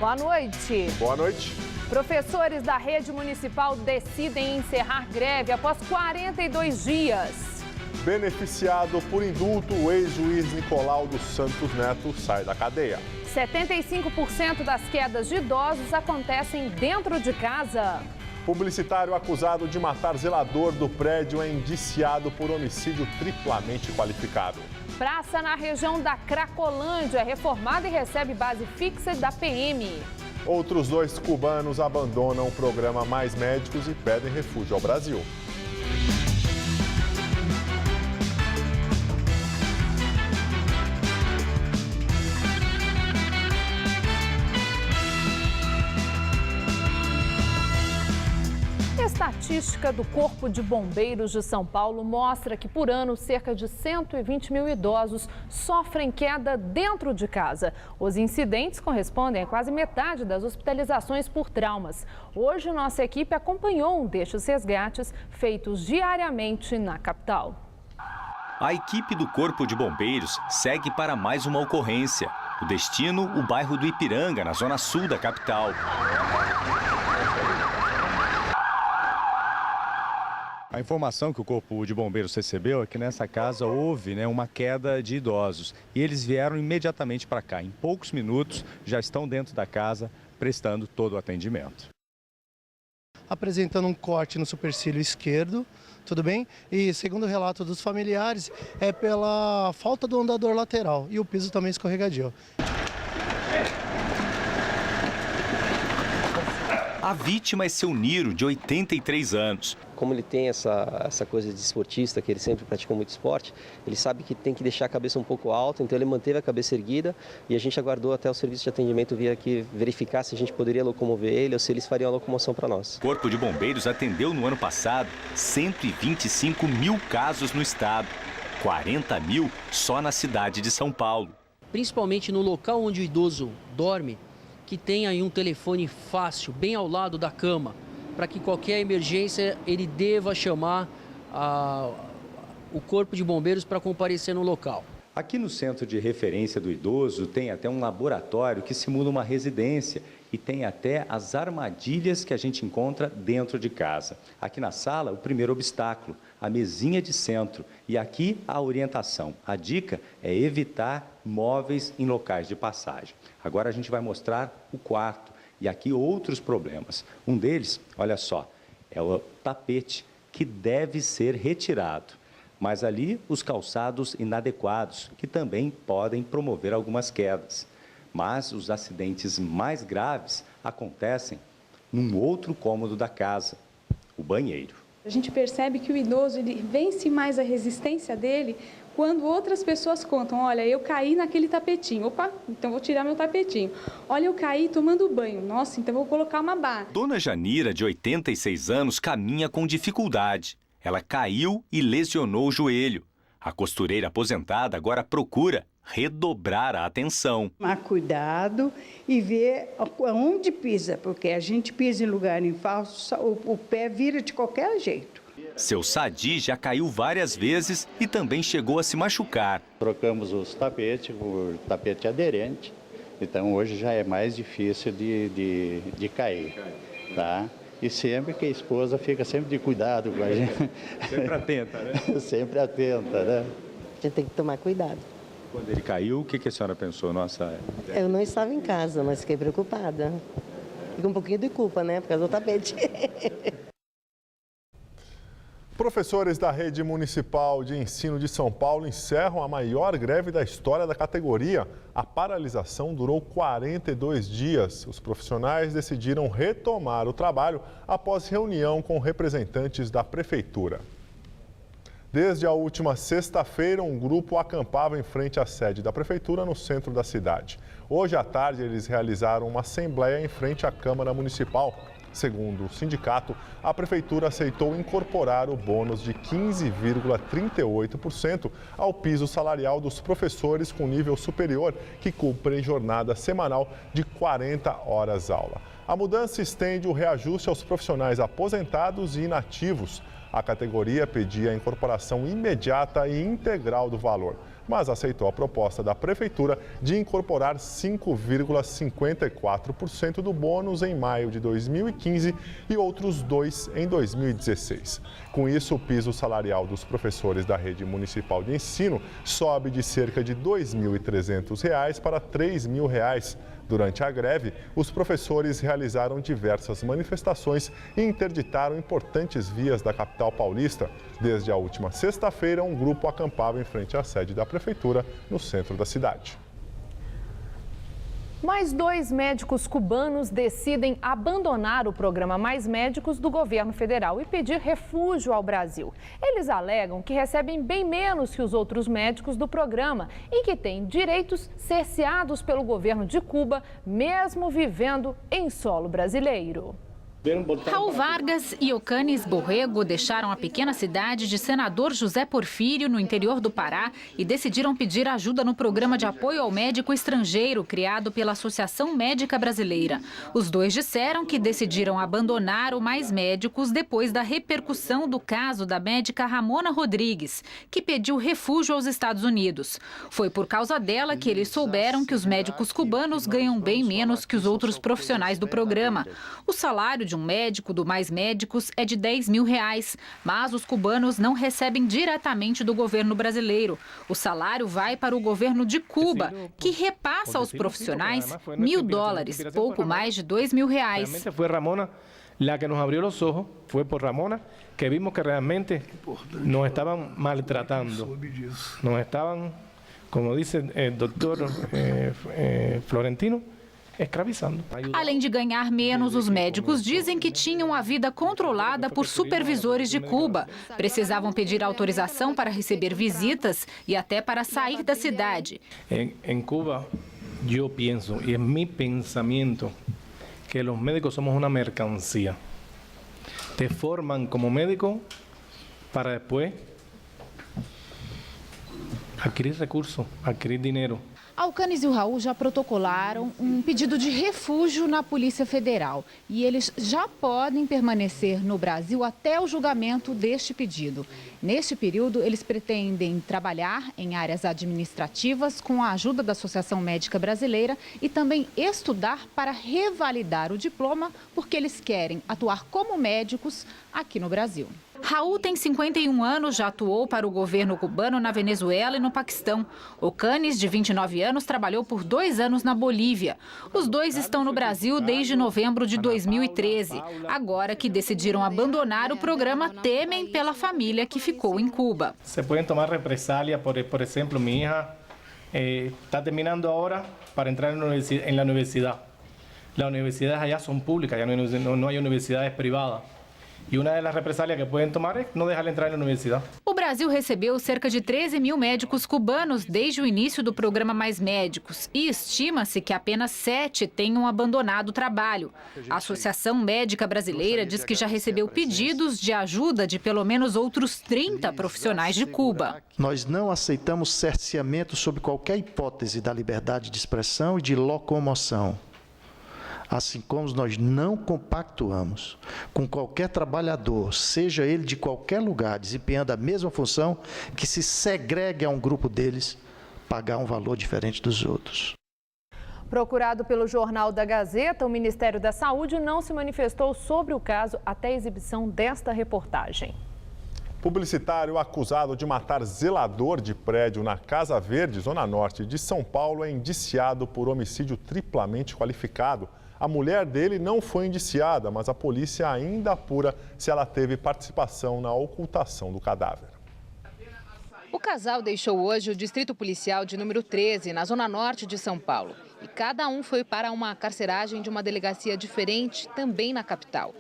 Boa noite. Boa noite. Professores da rede municipal decidem encerrar greve após 42 dias. Beneficiado por indulto, o ex-juiz Nicolau dos Santos Neto sai da cadeia. 75% das quedas de idosos acontecem dentro de casa. Publicitário acusado de matar zelador do prédio é indiciado por homicídio triplamente qualificado. Praça na região da Cracolândia é reformada e recebe base fixa da PM. Outros 2 cubanos abandonam o programa Mais Médicos e pedem refúgio ao Brasil. A estatística do Corpo de Bombeiros de São Paulo mostra que, por ano, cerca de 120 mil idosos sofrem queda dentro de casa. Os incidentes correspondem a quase metade das hospitalizações por traumas. Hoje, nossa equipe acompanhou um destes resgates feitos diariamente na capital. A equipe do Corpo de Bombeiros segue para mais uma ocorrência. O destino, o bairro do Ipiranga, na zona sul da capital. A informação que o Corpo de Bombeiros recebeu é que nessa casa houve uma queda de idosos e eles vieram imediatamente para cá. Em poucos minutos já estão dentro da casa prestando todo o atendimento. Apresentando um corte no supercílio esquerdo, tudo bem? E segundo o relato dos familiares, é pela falta do andador lateral e o piso também escorregadio. A vítima é seu Niro, de 83 anos. Como ele tem essa coisa de esportista, que ele sempre praticou muito esporte, ele sabe que tem que deixar a cabeça um pouco alta, então ele manteve a cabeça erguida e a gente aguardou até o serviço de atendimento vir aqui verificar se a gente poderia locomover ele ou se eles fariam a locomoção para nós. O Corpo de Bombeiros atendeu no ano passado 125 mil casos no estado, 40 mil só na cidade de São Paulo. Principalmente no local onde o idoso dorme, que tenha aí um telefone fácil, bem ao lado da cama, para que qualquer emergência ele deva chamar o Corpo de Bombeiros para comparecer no local. Aqui no Centro de Referência do Idoso tem até um laboratório que simula uma residência e tem até as armadilhas que a gente encontra dentro de casa. Aqui na sala, o primeiro obstáculo, a mesinha de centro, e aqui a orientação. A dica é evitar móveis em locais de passagem. Agora a gente vai mostrar o quarto e aqui outros problemas. Um deles, olha só, é o tapete que deve ser retirado. Mas ali os calçados inadequados, que também podem promover algumas quedas. Mas os acidentes mais graves acontecem num outro cômodo da casa, o banheiro. A gente percebe que o idoso ele vence mais a resistência dele quando outras pessoas contam, olha, eu caí naquele tapetinho, opa, então vou tirar meu tapetinho. Olha, eu caí tomando banho, nossa, então vou colocar uma barra. Dona Janira, de 86 anos, caminha com dificuldade. Ela caiu e lesionou o joelho. A costureira aposentada agora procura redobrar a atenção. Tomar cuidado e ver aonde pisa, porque a gente pisa em lugar em falso, o pé vira de qualquer jeito. Seu Sadi já caiu várias vezes e também chegou a se machucar. Trocamos os tapetes por tapete aderente, então hoje já é mais difícil de cair, tá? E sempre que a esposa fica sempre de cuidado com a gente. Sempre atenta, né? Sempre atenta, né? A gente tem que tomar cuidado. Quando ele caiu, o que a senhora pensou? Nossa, eu não estava em casa, mas fiquei preocupada. Fica um pouquinho de culpa, né? Por causa do tapete. Professores da Rede Municipal de Ensino de São Paulo encerram a maior greve da história da categoria. A paralisação durou 42 dias. Os profissionais decidiram retomar o trabalho após reunião com representantes da Prefeitura. Desde a última sexta-feira, um grupo acampava em frente à sede da Prefeitura no centro da cidade. Hoje à tarde, eles realizaram uma assembleia em frente à Câmara Municipal. Segundo o sindicato, a Prefeitura aceitou incorporar o bônus de 15,38% ao piso salarial dos professores com nível superior que cumprem jornada semanal de 40 horas aula. A mudança estende o reajuste aos profissionais aposentados e inativos. A categoria pedia a incorporação imediata e integral do valor. mas aceitou a proposta da Prefeitura de incorporar 5,54% do bônus em maio de 2015 e outros 2% em 2016. Com isso, o piso salarial dos professores da rede municipal de ensino sobe de cerca de R$ 2.300 para R$ 3.000. Durante a greve, os professores realizaram diversas manifestações e interditaram importantes vias da capital paulista. Desde a última sexta-feira, um grupo acampava em frente à sede da prefeitura, no centro da cidade. Mais 2 médicos cubanos decidem abandonar o programa Mais Médicos do governo federal e pedir refúgio ao Brasil. Eles alegam que recebem bem menos que os outros médicos do programa e que têm direitos cerceados pelo governo de Cuba, mesmo vivendo em solo brasileiro. Raul Vargas e Ocanis Borrego deixaram a pequena cidade de Senador José Porfírio, no interior do Pará, e decidiram pedir ajuda no programa de apoio ao médico estrangeiro criado pela Associação Médica Brasileira. Os dois disseram que decidiram abandonar o Mais Médicos depois da repercussão do caso da médica Ramona Rodrigues, que pediu refúgio aos Estados Unidos. Foi por causa dela que eles souberam que os médicos cubanos ganham bem menos que os outros profissionais do programa. O salário de um médico do Mais Médicos é de R$ 10.000, mas os cubanos não recebem diretamente do governo brasileiro. O salário vai para o governo de Cuba, que repassa aos profissionais $1.000, pouco mais de R$ 2.000. Foi Ramona la que nos abriu os olhos, foi por Ramona que vimos que realmente nos estavam maltratando, nos estavam, como diz o doutor Florentino, escravizando. Além de ganhar menos, os médicos dizem que tinham a vida controlada por supervisores de Cuba. Precisavam pedir autorização para receber visitas e até para sair da cidade. Em Cuba, eu penso, e é meu pensamento, que os médicos somos uma mercancía. Te forman como médico para depois adquirir recursos, adquirir dinheiro. Alcanis e o Raul já protocolaram um pedido de refúgio na Polícia Federal e eles já podem permanecer no Brasil até o julgamento deste pedido. Neste período, eles pretendem trabalhar em áreas administrativas com a ajuda da Associação Médica Brasileira e também estudar para revalidar o diploma, porque eles querem atuar como médicos aqui no Brasil. Raul tem 51 anos, já atuou para o governo cubano na Venezuela e no Paquistão. Ocanis, de 29 anos, trabalhou por 2 anos na Bolívia. Os dois estão no Brasil desde novembro de 2013. Agora que decidiram abandonar o programa, temem pela família que ficou em Cuba. Se podem tomar represálias, por exemplo, minha hija está terminando agora para entrar na universidade. As universidades allá são públicas, já não há universidades privadas. E uma das represálias que podem tomar é não deixar entrar na universidade. O Brasil recebeu cerca de 13.000 médicos cubanos desde o início do programa Mais Médicos e estima-se que apenas 7 tenham abandonado o trabalho. A Associação Médica Brasileira diz que já recebeu pedidos de ajuda de pelo menos outros 30 profissionais de Cuba. Nós não aceitamos cerceamento sob qualquer hipótese da liberdade de expressão e de locomoção. Assim como nós não compactuamos com qualquer trabalhador, seja ele de qualquer lugar, desempenhando a mesma função, que se segregue a um grupo deles, pagar um valor diferente dos outros. Procurado pelo Jornal da Gazeta, o Ministério da Saúde não se manifestou sobre o caso até a exibição desta reportagem. Publicitário acusado de matar zelador de prédio na Casa Verde, zona norte de São Paulo, é indiciado por homicídio triplamente qualificado. A mulher dele não foi indiciada, mas a polícia ainda apura se ela teve participação na ocultação do cadáver. O casal deixou hoje o distrito policial de número 13, na zona norte de São Paulo. E cada um foi para uma carceragem de uma delegacia diferente, também na capital.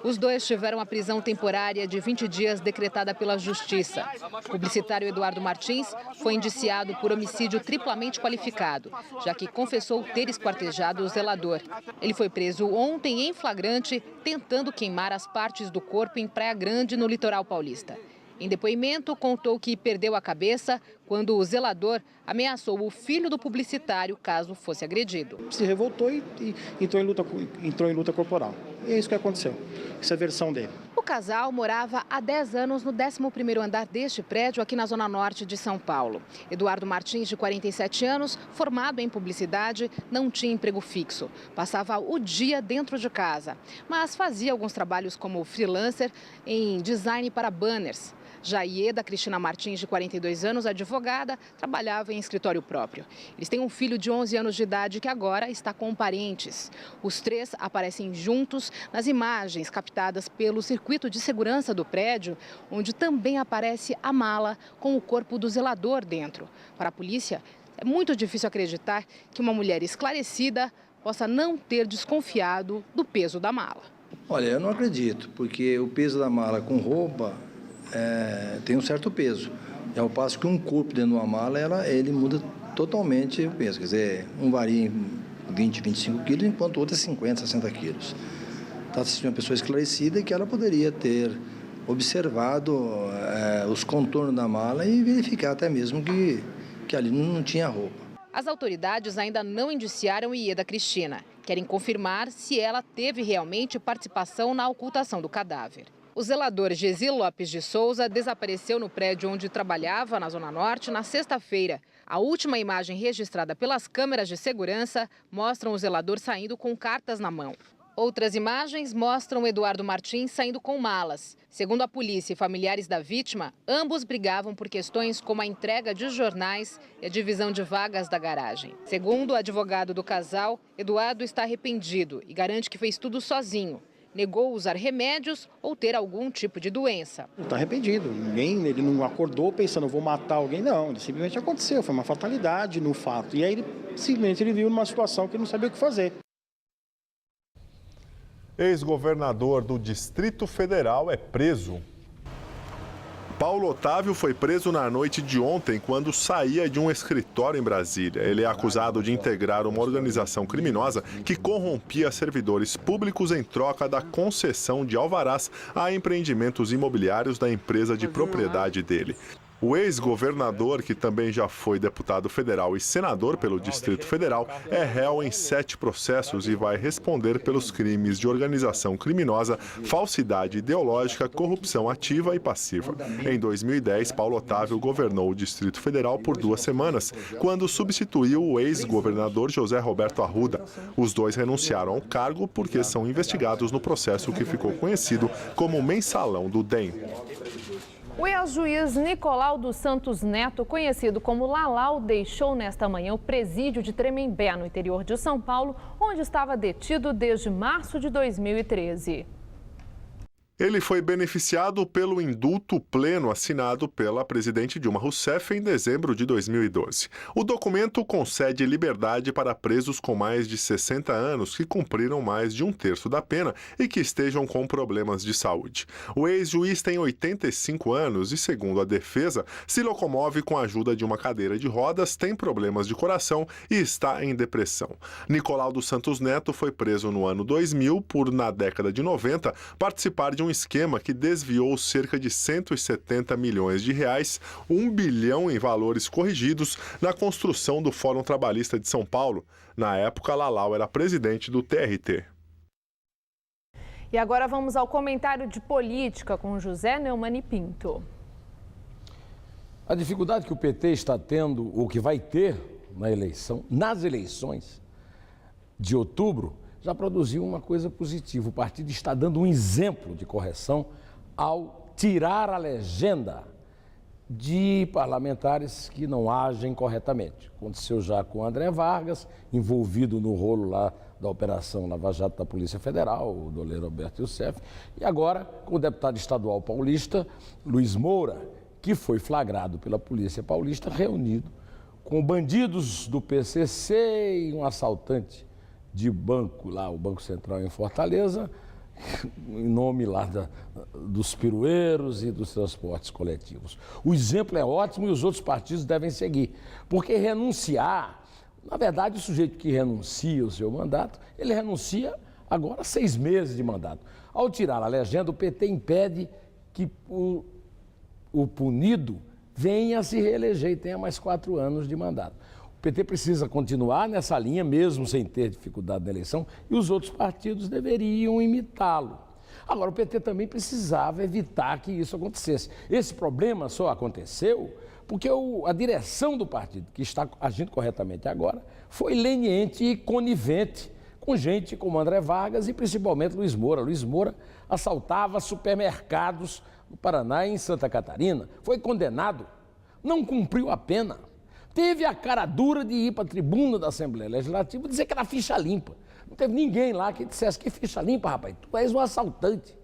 Os dois tiveram a prisão temporária de 20 dias decretada pela Justiça. O publicitário Eduardo Martins foi indiciado por homicídio triplamente qualificado, já que confessou ter esquartejado o zelador. Ele foi preso ontem em flagrante, tentando queimar as partes do corpo em Praia Grande, no litoral paulista. Em depoimento, contou que perdeu a cabeça quando o zelador ameaçou o filho do publicitário caso fosse agredido. Se revoltou e entrou em luta corporal. E é isso que aconteceu. Essa é a versão dele. O casal morava há 10 anos no 11º andar deste prédio aqui na zona norte de São Paulo. Eduardo Martins, de 47 anos, formado em publicidade, não tinha emprego fixo. Passava o dia dentro de casa, mas fazia alguns trabalhos como freelancer em design para banners. Já Ieda Cristina Martins, de 42 anos, advogada, trabalhava em escritório próprio. Eles têm um filho de 11 anos de idade que agora está com parentes. Os três aparecem juntos nas imagens captadas pelo circuito de segurança do prédio, onde também aparece a mala com o corpo do zelador dentro. Para a polícia, é muito difícil acreditar que uma mulher esclarecida possa não ter desconfiado do peso da mala. Olha, eu não acredito, porque o peso da mala com roupa tem um certo peso. Ao passo que um corpo dentro de uma mala, ele muda totalmente o peso. Quer dizer, um varia em 20, 25 quilos, enquanto o outro é 50, 60 quilos. Trata-se de uma pessoa esclarecida que ela poderia ter observado os contornos da mala e verificar até mesmo que ali não tinha roupa. As autoridades ainda não indiciaram Ieda Cristina. Querem confirmar se ela teve realmente participação na ocultação do cadáver. O zelador Gesi Lopes de Souza desapareceu no prédio onde trabalhava, na Zona Norte, na sexta-feira. A última imagem registrada pelas câmeras de segurança mostra o zelador saindo com cartas na mão. Outras imagens mostram Eduardo Martins saindo com malas. Segundo a polícia e familiares da vítima, ambos brigavam por questões como a entrega de jornais e a divisão de vagas da garagem. Segundo o advogado do casal, Eduardo está arrependido e garante que fez tudo sozinho. Negou usar remédios ou ter algum tipo de doença. Está arrependido. Ele não acordou pensando, vou matar alguém, não. Ele simplesmente aconteceu, foi uma fatalidade no fato. E aí, ele viu numa situação que ele não sabia o que fazer. Ex-governador do Distrito Federal é preso. Paulo Otávio foi preso na noite de ontem quando saía de um escritório em Brasília. Ele é acusado de integrar uma organização criminosa que corrompia servidores públicos em troca da concessão de alvarás a empreendimentos imobiliários da empresa de propriedade dele. O ex-governador, que também já foi deputado federal e senador pelo Distrito Federal, é réu em 7 processos e vai responder pelos crimes de organização criminosa, falsidade ideológica, corrupção ativa e passiva. Em 2010, Paulo Otávio governou o Distrito Federal por 2 semanas, quando substituiu o ex-governador José Roberto Arruda. Os dois renunciaram ao cargo porque são investigados no processo que ficou conhecido como Mensalão do DEM. O ex-juiz Nicolau dos Santos Neto, conhecido como Lalau, deixou nesta manhã o presídio de Tremembé, no interior de São Paulo, onde estava detido desde março de 2013. Ele foi beneficiado pelo indulto pleno assinado pela presidente Dilma Rousseff em dezembro de 2012. O documento concede liberdade para presos com mais de 60 anos que cumpriram mais de 1/3 da pena e que estejam com problemas de saúde. O ex-juiz tem 85 anos e, segundo a defesa, se locomove com a ajuda de uma cadeira de rodas, tem problemas de coração e está em depressão. Nicolau dos Santos Neto foi preso no ano 2000 por, na década de 90, participar de um esquema que desviou cerca de 170 milhões de reais, 1 bilhão em valores corrigidos, na construção do Fórum Trabalhista de São Paulo. Na época, Lalau era presidente do TRT. E agora vamos ao comentário de política com José Neumann e Pinto. A dificuldade que o PT está tendo, ou que vai ter nas eleições de outubro, já produziu uma coisa positiva. O partido está dando um exemplo de correção ao tirar a legenda de parlamentares que não agem corretamente. Aconteceu já com o André Vargas, envolvido no rolo lá da Operação Lava Jato da Polícia Federal, o doleiro Alberto Youssef, e agora com o deputado estadual paulista, Luiz Moura, que foi flagrado pela Polícia Paulista reunido com bandidos do PCC e um assaltante de banco lá, o Banco Central em Fortaleza, em nome lá dos pirueiros e dos transportes coletivos. O exemplo é ótimo e os outros partidos devem seguir, porque renunciar, na verdade o sujeito que renuncia o seu mandato, ele renuncia agora 6 meses de mandato. Ao tirar a legenda, o PT impede que o punido venha a se reeleger e tenha mais 4 anos de mandato. O PT precisa continuar nessa linha, mesmo sem ter dificuldade na eleição, e os outros partidos deveriam imitá-lo. Agora, o PT também precisava evitar que isso acontecesse. Esse problema só aconteceu porque a direção do partido, que está agindo corretamente agora, foi leniente e conivente com gente como André Vargas e principalmente Luiz Moura. Luiz Moura assaltava supermercados no Paraná e em Santa Catarina. Foi condenado, não cumpriu a pena. Teve a cara dura de ir para a tribuna da Assembleia Legislativa e dizer que era ficha limpa. Não teve ninguém lá que dissesse que ficha limpa, rapaz, tu és um assaltante.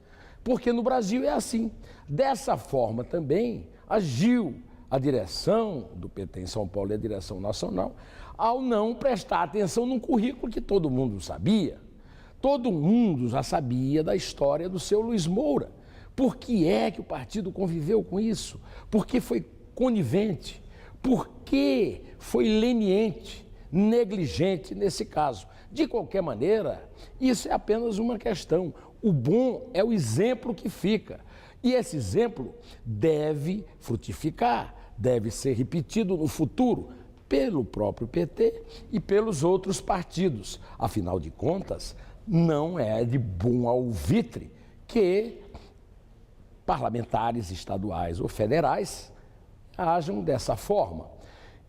Porque no Brasil é assim. Dessa forma também agiu a direção do PT em São Paulo e a direção nacional ao não prestar atenção num currículo que todo mundo sabia. Todo mundo já sabia da história do seu Luiz Moura. Por que é que o partido conviveu com isso? Porque foi conivente, porque foi leniente, negligente nesse caso. De qualquer maneira, isso é apenas uma questão. O bom é o exemplo que fica. E esse exemplo deve frutificar, deve ser repetido no futuro pelo próprio PT e pelos outros partidos. Afinal de contas, não é de bom alvitre que parlamentares estaduais ou federais ajam dessa forma.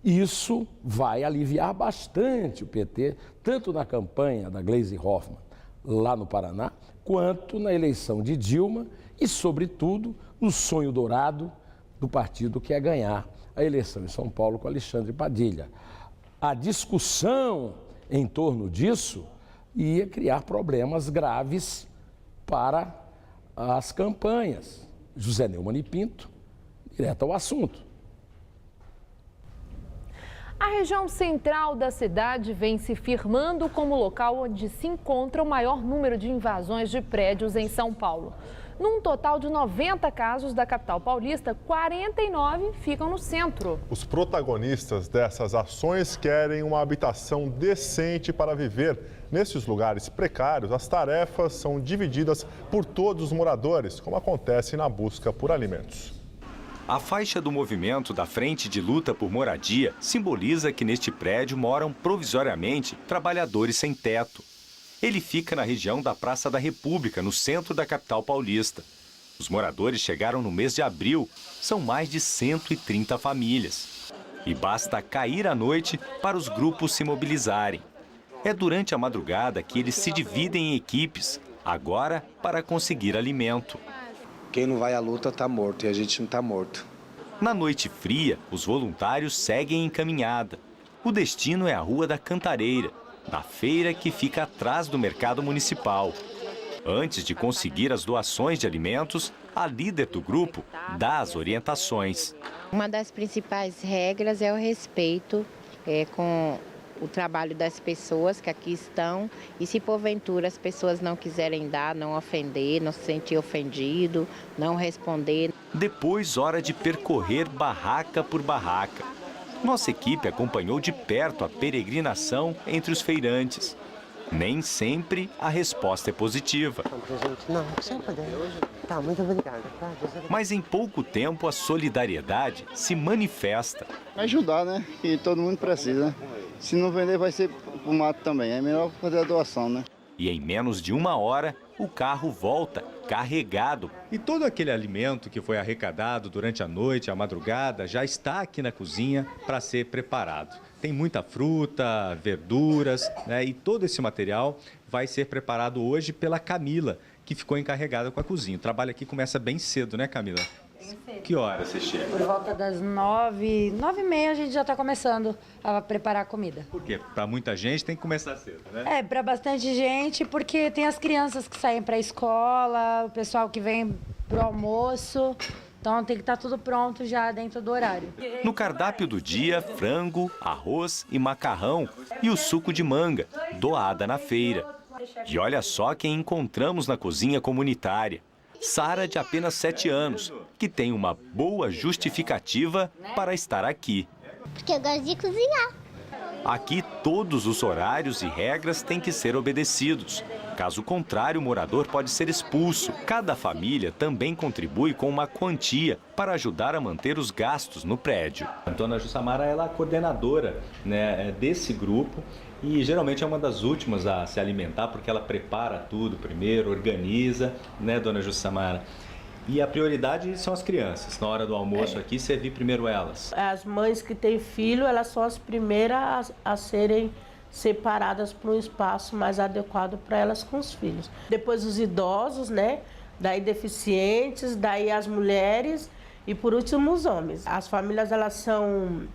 Isso vai aliviar bastante o PT, tanto na campanha da Gleisi Hoffmann, lá no Paraná, quanto na eleição de Dilma e, sobretudo, no sonho dourado do partido que é ganhar a eleição em São Paulo com Alexandre Padilha. A discussão em torno disso ia criar problemas graves para as campanhas. José Neumann e Pinto, direto ao assunto. A região central da cidade vem se firmando como local onde se encontra o maior número de invasões de prédios em São Paulo. Num total de 90 casos da capital paulista, 49 ficam no centro. Os protagonistas dessas ações querem uma habitação decente para viver. Nesses lugares precários, as tarefas são divididas por todos os moradores, como acontece na busca por alimentos. A faixa do movimento da Frente de Luta por Moradia simboliza que neste prédio moram provisoriamente trabalhadores sem teto. Ele fica na região da Praça da República, no centro da capital paulista. Os moradores chegaram no mês de abril, são mais de 130 famílias. E basta cair à noite para os grupos se mobilizarem. É durante a madrugada que eles se dividem em equipes, agora para conseguir alimento. Quem não vai à luta está morto e a gente não está morto. Na noite fria, os voluntários seguem em caminhada. O destino é a Rua da Cantareira, na feira que fica atrás do mercado municipal. Antes de conseguir as doações de alimentos, a líder do grupo dá as orientações. Uma das principais regras é o respeito com o trabalho das pessoas que aqui estão e se porventura as pessoas não quiserem dar, não ofender, não se sentir ofendido, não responder. Depois, hora de percorrer barraca por barraca. Nossa equipe acompanhou de perto a peregrinação entre os feirantes. Nem sempre a resposta é positiva. Não, tá, muito obrigada. Mas em pouco tempo a solidariedade se manifesta. Ajudar, né? Que todo mundo precisa. Se não vender vai ser pro mato também. É melhor fazer a doação, né? E em menos de uma hora, o carro volta, carregado. E todo aquele alimento que foi arrecadado durante a noite, a madrugada, já está aqui na cozinha para ser preparado. Tem muita fruta, verduras, né? E todo esse material vai ser preparado hoje pela Camila, que ficou encarregada com a cozinha. O trabalho aqui começa bem cedo, né, Camila? Que hora você chega? Por volta das 9h30 a gente já está começando a preparar a comida. Por quê? Para muita gente tem que começar cedo, né? É, para bastante gente, porque tem as crianças que saem para a escola, o pessoal que vem pro almoço. Então tem que estar tudo pronto já dentro do horário. No cardápio do dia, frango, arroz e macarrão e o suco de manga, doada na feira. E olha só quem encontramos na cozinha comunitária. Sara, de apenas 7 anos, que tem uma boa justificativa para estar aqui. Porque eu gosto de cozinhar. Aqui, todos os horários e regras têm que ser obedecidos. Caso contrário, o morador pode ser expulso. Cada família também contribui com uma quantia para ajudar a manter os gastos no prédio. A dona Jussamara, ela é a coordenadora, né, desse grupo. e geralmente é uma das últimas a se alimentar porque ela prepara tudo primeiro, organiza, né, dona Jussamara? E a prioridade são as crianças. Na hora do almoço aqui, servir primeiro elas. As mães que têm filho, elas são as primeiras a serem separadas para um espaço mais adequado para elas com os filhos. Depois os idosos, né? Daí deficientes, daí as mulheres e por último os homens. As famílias, elas são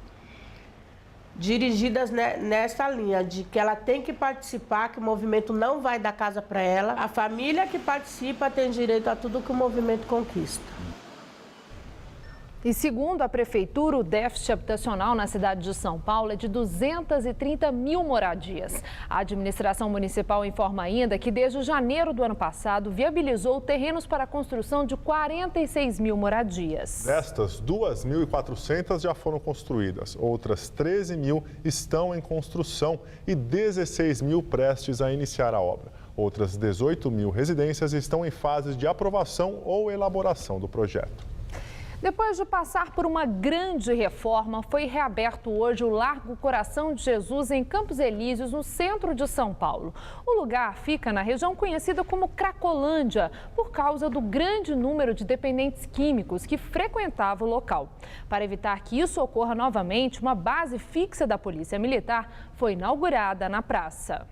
dirigidas nessa linha de que ela tem que participar, que o movimento não vai dar casa para ela. A família que participa tem direito a tudo que o movimento conquista. E segundo a Prefeitura, o déficit habitacional na cidade de São Paulo é de 230 mil moradias. A administração municipal informa ainda que desde janeiro do ano passado viabilizou terrenos para a construção de 46 mil moradias. Destas, 2.400 já foram construídas, outras 13 mil estão em construção e 16 mil prestes a iniciar a obra. Outras 18 mil residências estão em fases de aprovação ou elaboração do projeto. Depois de passar por uma grande reforma, foi reaberto hoje o Largo Coração de Jesus em Campos Elíseos, no centro de São Paulo. O lugar fica na região conhecida como Cracolândia, por causa do grande número de dependentes químicos que frequentavam o local. Para evitar que isso ocorra novamente, uma base fixa da Polícia Militar foi inaugurada na praça.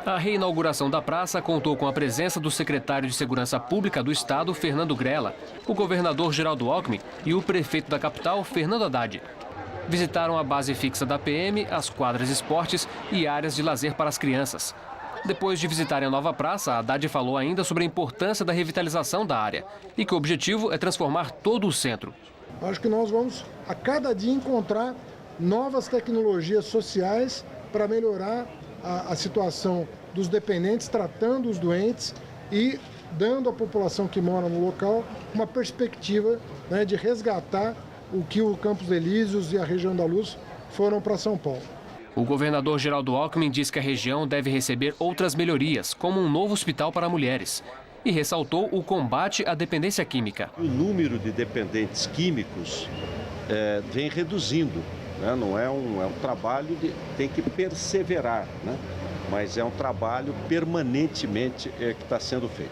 A reinauguração da praça contou com a presença do secretário de Segurança Pública do Estado, Fernando Grella, o governador Geraldo Alckmin e o prefeito da capital, Fernando Haddad. Visitaram a base fixa da PM, as quadras de esportes e áreas de lazer para as crianças. Depois de visitarem a nova praça, Haddad falou ainda sobre a importância da revitalização da área e que o objetivo é transformar todo o centro. Acho que nós vamos a cada dia encontrar novas tecnologias sociais para melhorar a situação dos dependentes, tratando os doentes e dando à população que mora no local uma perspectiva, né, de resgatar o que o Campos Elíseos e a região da Luz foram para São Paulo. O governador Geraldo Alckmin diz que a região deve receber outras melhorias, como um novo hospital para mulheres, e ressaltou o combate à dependência química. O número de dependentes químicos vem reduzindo. Não é um trabalho tem que perseverar, né? Mas é um trabalho permanentemente que está sendo feito.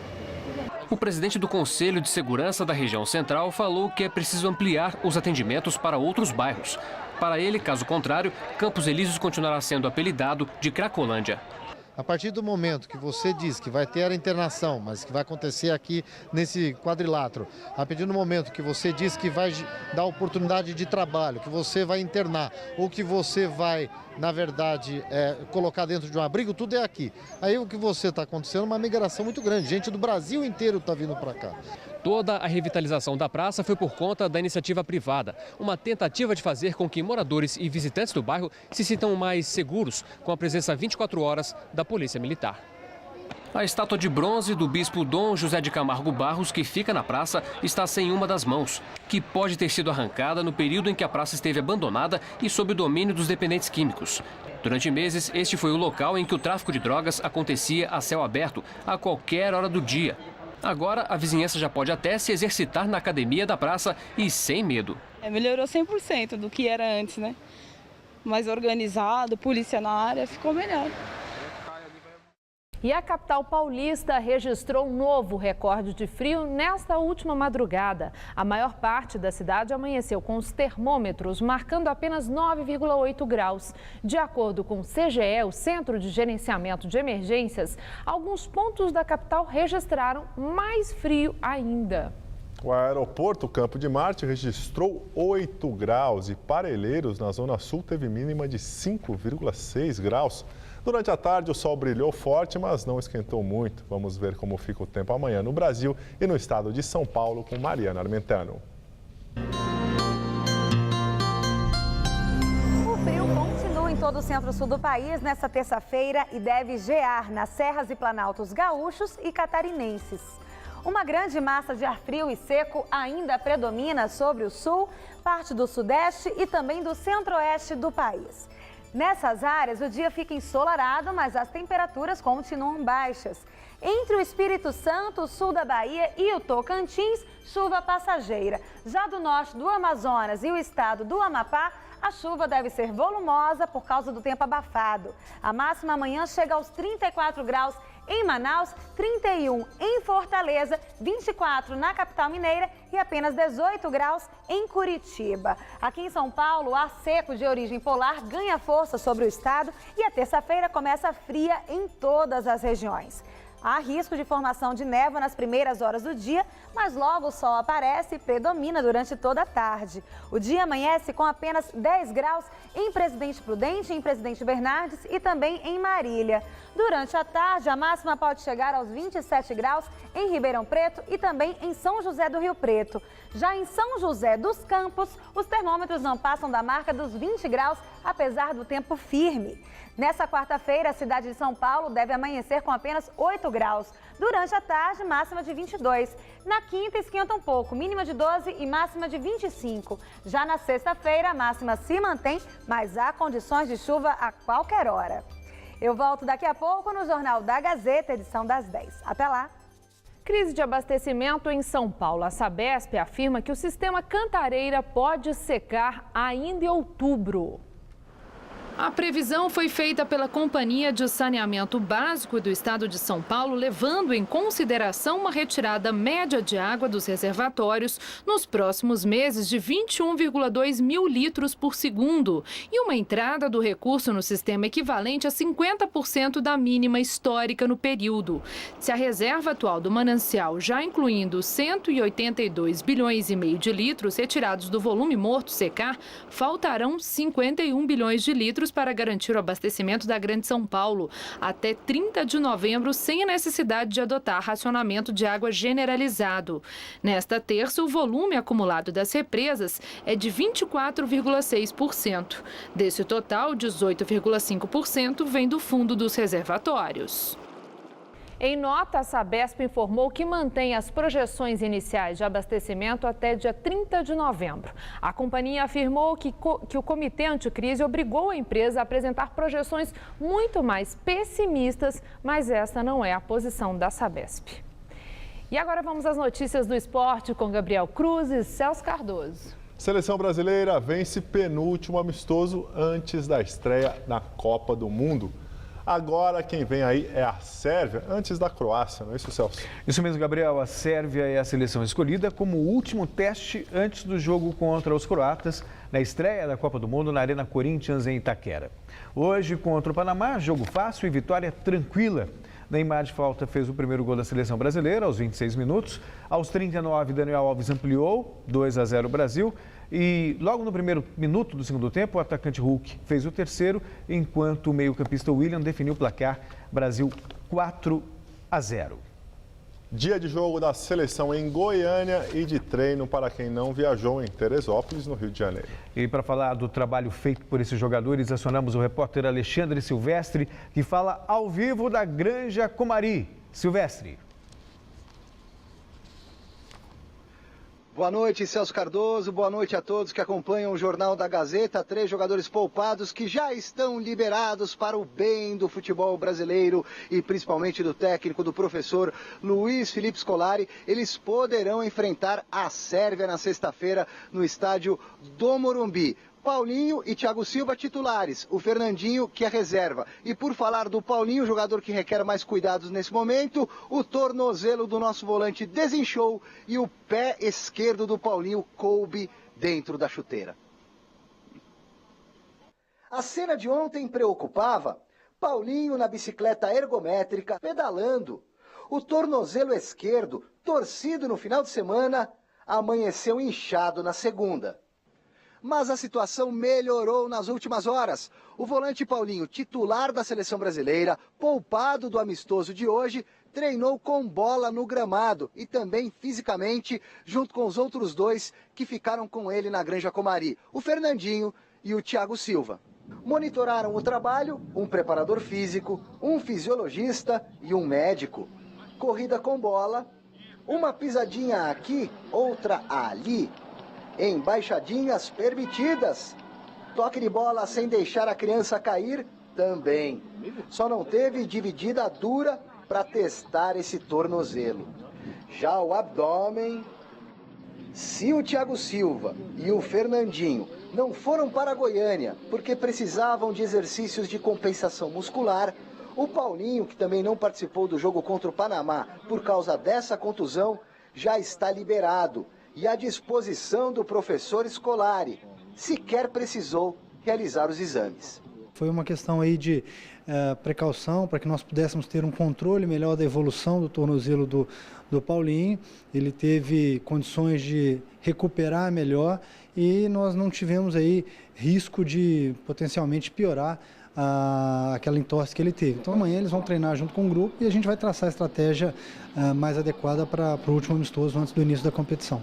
O presidente do Conselho de Segurança da região central falou que é preciso ampliar os atendimentos para outros bairros. Para ele, caso contrário, Campos Elíseos continuará sendo apelidado de Cracolândia. A partir do momento que você diz que vai ter a internação, mas que vai acontecer aqui nesse quadrilátero, a partir do momento que você diz que vai dar oportunidade de trabalho, que você vai internar ou que você vai, na verdade, colocar dentro de um abrigo, tudo é aqui. Aí o que você está acontecendo é uma migração muito grande, gente do Brasil inteiro está vindo para cá. Toda a revitalização da praça foi por conta da iniciativa privada, uma tentativa de fazer com que moradores e visitantes do bairro se sintam mais seguros com a presença 24 horas da Polícia Militar. A estátua de bronze do bispo Dom José de Camargo Barros, que fica na praça, está sem uma das mãos, que pode ter sido arrancada no período em que a praça esteve abandonada e sob o domínio dos dependentes químicos. Durante meses, este foi o local em que o tráfico de drogas acontecia a céu aberto, a qualquer hora do dia. Agora, a vizinhança já pode até se exercitar na academia da praça e sem medo. Melhorou 100% do que era antes, né? Mais organizado, polícia na área, ficou melhor. E a capital paulista registrou um novo recorde de frio nesta última madrugada. A maior parte da cidade amanheceu com os termômetros marcando apenas 9,8 graus. De acordo com o CGE, o Centro de Gerenciamento de Emergências, alguns pontos da capital registraram mais frio ainda. O aeroporto Campo de Marte registrou 8 graus e Parelheiros, na Zona Sul, teve mínima de 5,6 graus. Durante a tarde, o sol brilhou forte, mas não esquentou muito. Vamos ver como fica o tempo amanhã no Brasil e no estado de São Paulo com Mariana Armentano. O frio continua em todo o centro-sul do país nesta terça-feira e deve gear nas serras e planaltos gaúchos e catarinenses. Uma grande massa de ar frio e seco ainda predomina sobre o sul, parte do sudeste e também do centro-oeste do país. Nessas áreas, o dia fica ensolarado, mas as temperaturas continuam baixas. Entre o Espírito Santo, o sul da Bahia e o Tocantins, chuva passageira. Já do norte do Amazonas e o estado do Amapá, A chuva deve ser volumosa por causa do tempo abafado. A máxima amanhã chega aos 34 graus em Manaus, 31 em Fortaleza, 24 na capital mineira e apenas 18 graus em Curitiba. Aqui em São Paulo, o ar seco de origem polar ganha força sobre o estado e a terça-feira começa fria em todas as regiões. Há risco de formação de névoa nas primeiras horas do dia, mas logo o sol aparece e predomina durante toda a tarde. O dia amanhece com apenas 10 graus em Presidente Prudente, em Presidente Bernardes e também em Marília. Durante a tarde, a máxima pode chegar aos 27 graus em Ribeirão Preto e também em São José do Rio Preto. Já em São José dos Campos, os termômetros não passam da marca dos 20 graus, apesar do tempo firme. Nessa quarta-feira, a cidade de São Paulo deve amanhecer com apenas 8 graus. Durante a tarde, máxima de 22. Na quinta, esquenta um pouco, mínima de 12 e máxima de 25. Já na sexta-feira, a máxima se mantém, mas há condições de chuva a qualquer hora. Eu volto daqui a pouco no Jornal da Gazeta, edição das 10. Até lá! Crise de abastecimento em São Paulo. A Sabesp afirma que o sistema Cantareira pode secar ainda em outubro. A previsão foi feita pela Companhia de Saneamento Básico do Estado de São Paulo, levando em consideração uma retirada média de água dos reservatórios nos próximos meses de 21,2 mil litros por segundo e uma entrada do recurso no sistema equivalente a 50% da mínima histórica no período. Se a reserva atual do manancial, já incluindo 182 bilhões e meio de litros retirados do volume morto secar, faltarão 51 bilhões de litros para garantir o abastecimento da Grande São Paulo até 30 de novembro, sem a necessidade de adotar racionamento de água generalizado. Nesta terça, o volume acumulado das represas é de 24,6%. Desse total, 18,5% vem do fundo dos reservatórios. Em nota, a Sabesp informou que mantém as projeções iniciais de abastecimento até dia 30 de novembro. A companhia afirmou que o Comitê Anticrise obrigou a empresa a apresentar projeções muito mais pessimistas, mas essa não é a posição da Sabesp. E agora vamos às notícias do esporte com Gabriel Cruz e Celso Cardoso. Seleção brasileira vence penúltimo amistoso antes da estreia na Copa do Mundo. Agora quem vem aí é a Sérvia, antes da Croácia, não é isso, Celso? Isso mesmo, Gabriel. A Sérvia é a seleção escolhida como o último teste antes do jogo contra os croatas na estreia da Copa do Mundo na Arena Corinthians, em Itaquera. Hoje, contra o Panamá, jogo fácil e vitória tranquila. Neymar de falta fez o primeiro gol da seleção brasileira aos 26 minutos. Aos 39, Daniel Alves ampliou, 2-0 Brasil. E logo no primeiro minuto do segundo tempo, o atacante Hulk fez o terceiro, enquanto o meio-campista William definiu o placar, Brasil 4-0. Dia de jogo da seleção em Goiânia e de treino para quem não viajou em Teresópolis, no Rio de Janeiro. E para falar do trabalho feito por esses jogadores, acionamos o repórter Alexandre Silvestre, que fala ao vivo da Granja Comari. Silvestre. Boa noite, Celso Cardoso. Boa noite a todos que acompanham o Jornal da Gazeta. 3 jogadores poupados que já estão liberados para o bem do futebol brasileiro e principalmente do técnico, do professor Luiz Felipe Scolari. Eles poderão enfrentar a Sérvia na sexta-feira no estádio do Morumbi. Paulinho e Thiago Silva titulares, o Fernandinho que é reserva. E por falar do Paulinho, jogador que requer mais cuidados nesse momento, o tornozelo do nosso volante desinchou e o pé esquerdo do Paulinho coube dentro da chuteira. A cena de ontem preocupava. Paulinho na bicicleta ergométrica, pedalando. O tornozelo esquerdo, torcido no final de semana, amanheceu inchado na segunda. Mas a situação melhorou nas últimas horas. O volante Paulinho, titular da seleção brasileira, poupado do amistoso de hoje, treinou com bola no gramado e também fisicamente, junto com os outros dois que ficaram com ele na Granja Comari, o Fernandinho e o Thiago Silva. Monitoraram o trabalho um preparador físico, um fisiologista e um médico. Corrida com bola, uma pisadinha aqui, outra ali. Embaixadinhas permitidas. Toque de bola sem deixar a criança cair, também. Só não teve dividida dura para testar esse tornozelo. Já o abdômen, se o Thiago Silva e o Fernandinho não foram para Goiânia porque precisavam de exercícios de compensação muscular. O Paulinho, que também não participou do jogo contra o Panamá por causa dessa contusão, já está liberado e à disposição do professor Scolari. Sequer precisou realizar os exames. Foi uma questão aí de precaução para que nós pudéssemos ter um controle melhor da evolução do tornozelo do Paulinho. Ele teve condições de recuperar melhor e nós não tivemos aí risco de potencialmente piorar aquela entorse que ele teve. Então amanhã eles vão treinar junto com o grupo e a gente vai traçar a estratégia mais adequada para o último amistoso antes do início da competição.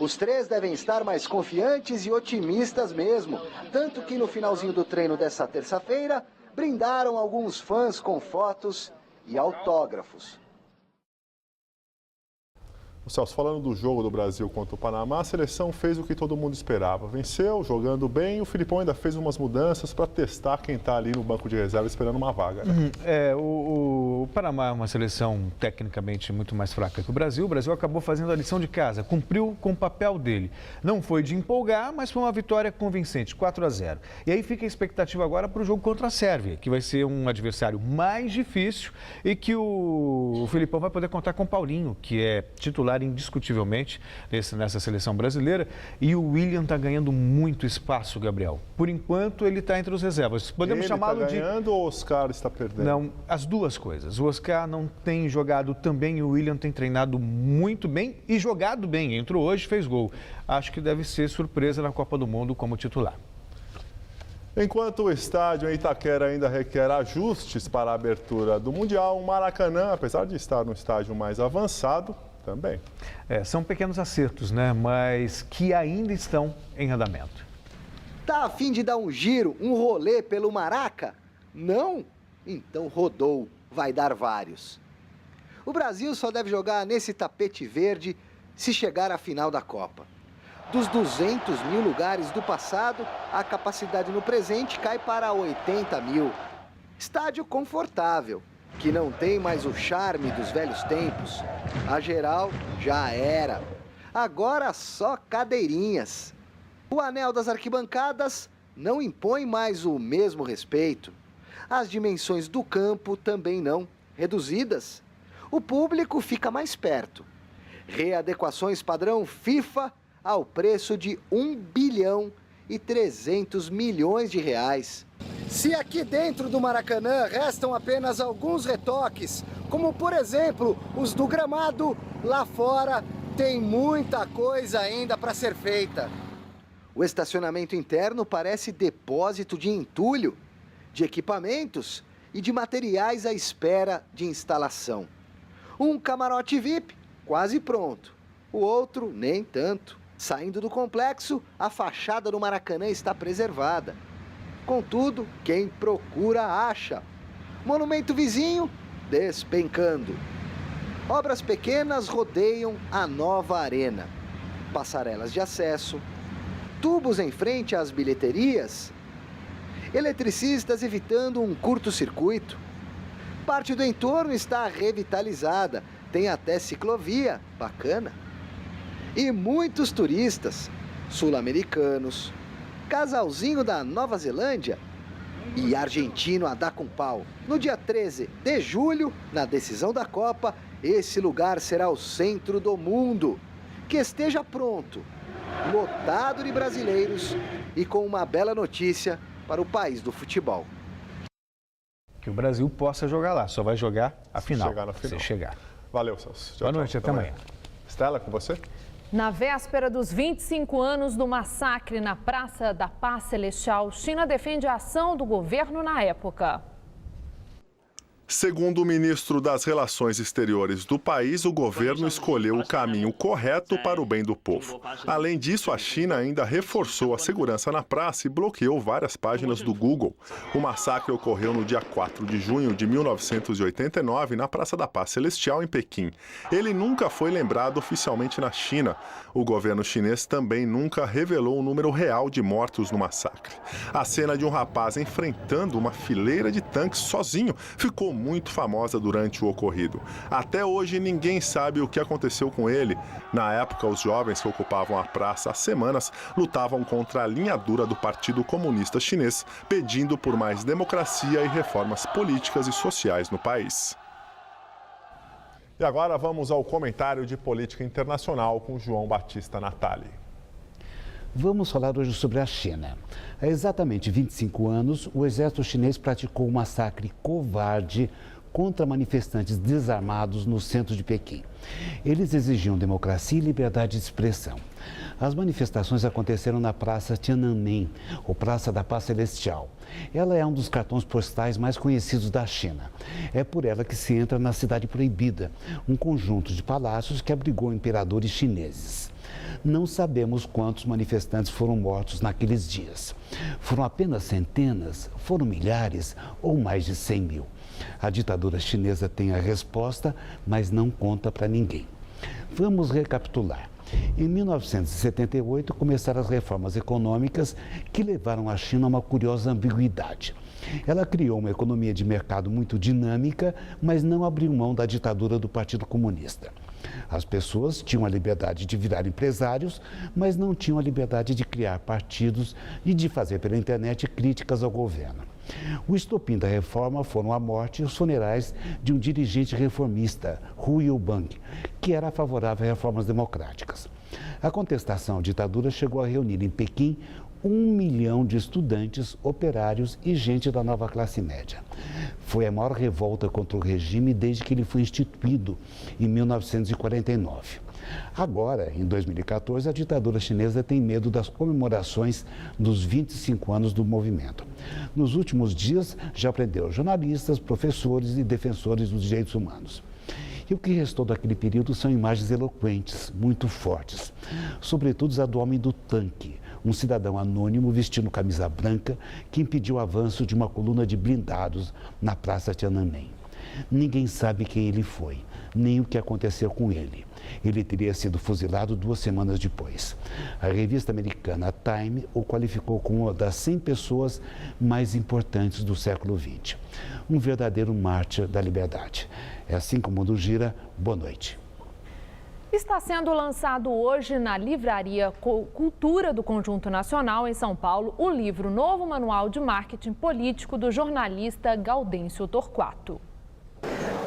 Os três devem estar mais confiantes e otimistas mesmo, tanto que no finalzinho do treino dessa terça-feira, brindaram alguns fãs com fotos e autógrafos. Celso, falando do jogo do Brasil contra o Panamá, a seleção fez o que todo mundo esperava. Venceu, jogando bem, o Filipão ainda fez umas mudanças para testar quem está ali no banco de reserva esperando uma vaga. Né? O Panamá é uma seleção tecnicamente muito mais fraca que o Brasil. O Brasil acabou fazendo a lição de casa, cumpriu com o papel dele. Não foi de empolgar, mas foi uma vitória convincente, 4-0. E aí fica a expectativa agora para o jogo contra a Sérvia, que vai ser um adversário mais difícil e que o Filipão vai poder contar com o Paulinho, que é titular indiscutivelmente nessa seleção brasileira, e o William está ganhando muito espaço, Gabriel. Por enquanto ele está entre os reservas. Podemos chamá-lo de... Ele está ganhando ou o Oscar está perdendo? Não, as duas coisas. O Oscar não tem jogado tão bem e o William tem treinado muito bem e jogado bem. Entrou hoje, fez gol. Acho que deve ser surpresa na Copa do Mundo como titular. Enquanto o estádio em Itaquera ainda requer ajustes para a abertura do Mundial, o Maracanã, apesar de estar no estágio mais avançado, também. São pequenos acertos, né? Mas que ainda estão em andamento. Tá a fim de dar um giro, um rolê pelo Maraca? Não? Então rodou, vai dar vários. O Brasil só deve jogar nesse tapete verde se chegar à final da Copa. Dos 200 mil lugares do passado, a capacidade no presente cai para 80 mil. Estádio confortável, que não tem mais o charme dos velhos tempos. A geral já era. Agora só cadeirinhas. O anel das arquibancadas não impõe mais o mesmo respeito. As dimensões do campo também não, reduzidas. O público fica mais perto. Readequações padrão FIFA ao preço de 1 bilhão e 300 milhões de reais. Se aqui dentro do Maracanã restam apenas alguns retoques, como por exemplo os do gramado, lá fora tem muita coisa ainda para ser feita. O estacionamento interno parece depósito de entulho, de equipamentos e de materiais à espera de instalação. Um camarote VIP quase pronto, o outro nem tanto. Saindo do complexo, a fachada do Maracanã está preservada. Contudo, quem procura acha. Monumento vizinho despencando. Obras pequenas rodeiam a nova arena. Passarelas de acesso, tubos em frente às bilheterias, eletricistas evitando um curto-circuito. Parte do entorno está revitalizada, tem até ciclovia, bacana. E muitos turistas, sul-americanos, casalzinho da Nova Zelândia e argentino a dar com pau. No dia 13 de julho, na decisão da Copa, esse lugar será o centro do mundo. Que esteja pronto, lotado de brasileiros e com uma bela notícia para o país do futebol. Que o Brasil possa jogar lá, só vai jogar a final. Chegar na final. Se chegar. Valeu, Celso. Boa noite, até amanhã. Estela, com você? Na véspera dos 25 anos do massacre na Praça da Paz Celestial, China defende a ação do governo na época. Segundo o ministro das Relações Exteriores do país, o governo escolheu o caminho correto para o bem do povo. Além disso, a China ainda reforçou a segurança na praça e bloqueou várias páginas do Google. O massacre ocorreu no dia 4 de junho de 1989, na Praça da Paz Celestial, em Pequim. Ele nunca foi lembrado oficialmente na China. O governo chinês também nunca revelou o número real de mortos no massacre. A cena de um rapaz enfrentando uma fileira de tanques sozinho ficou muito famosa durante o ocorrido. Até hoje, ninguém sabe o que aconteceu com ele. Na época, os jovens que ocupavam a praça há semanas lutavam contra a linha dura do Partido Comunista Chinês, pedindo por mais democracia e reformas políticas e sociais no país. E agora vamos ao comentário de política internacional com João Batista Natali. Vamos falar hoje sobre a China. Há exatamente 25 anos, o exército chinês praticou um massacre covarde contra manifestantes desarmados no centro de Pequim. Eles exigiam democracia e liberdade de expressão. As manifestações aconteceram na Praça Tiananmen, ou Praça da Paz Celestial. Ela é um dos cartões postais mais conhecidos da China. É por ela que se entra na Cidade Proibida, um conjunto de palácios que abrigou imperadores chineses. Não sabemos quantos manifestantes foram mortos naqueles dias. Foram apenas centenas, foram milhares ou mais de 100 mil. A ditadura chinesa tem a resposta, mas não conta para ninguém. Vamos recapitular. Em 1978, começaram as reformas econômicas que levaram a China a uma curiosa ambiguidade. Ela criou uma economia de mercado muito dinâmica, mas não abriu mão da ditadura do Partido Comunista. As pessoas tinham a liberdade de virar empresários, mas não tinham a liberdade de criar partidos e de fazer pela internet críticas ao governo. O estopim da reforma foram a morte e os funerais de um dirigente reformista, Hu Yaobang, que era favorável a reformas democráticas. A contestação à ditadura chegou a reunir em Pequim 1 milhão de estudantes, operários e gente da nova classe média. Foi a maior revolta contra o regime desde que ele foi instituído, em 1949. Agora, em 2014, a ditadura chinesa tem medo das comemorações dos 25 anos do movimento. Nos últimos dias, já prendeu jornalistas, professores e defensores dos direitos humanos. E o que restou daquele período são imagens eloquentes, muito fortes, sobretudo a do homem do tanque, um cidadão anônimo vestindo camisa branca que impediu o avanço de uma coluna de blindados na Praça Tiananmen. Ninguém sabe quem ele foi, nem o que aconteceu com ele. Ele teria sido fuzilado 2 semanas depois. A revista americana Time o qualificou como uma das 100 pessoas mais importantes do século XX. Um verdadeiro mártir da liberdade. É assim que o mundo gira. Boa noite. Está sendo lançado hoje na Livraria Cultura do Conjunto Nacional, em São Paulo, o livro Novo Manual de Marketing Político do jornalista Gaudêncio Torquato.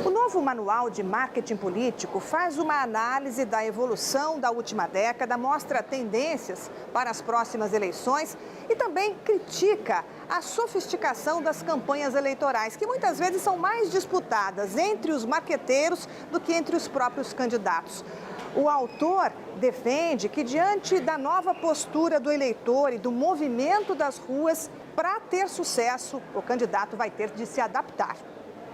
O novo Manual de Marketing Político faz uma análise da evolução da última década, mostra tendências para as próximas eleições e também critica a sofisticação das campanhas eleitorais, que muitas vezes são mais disputadas entre os marqueteiros do que entre os próprios candidatos. O autor defende que, diante da nova postura do eleitor e do movimento das ruas, para ter sucesso, o candidato vai ter de se adaptar.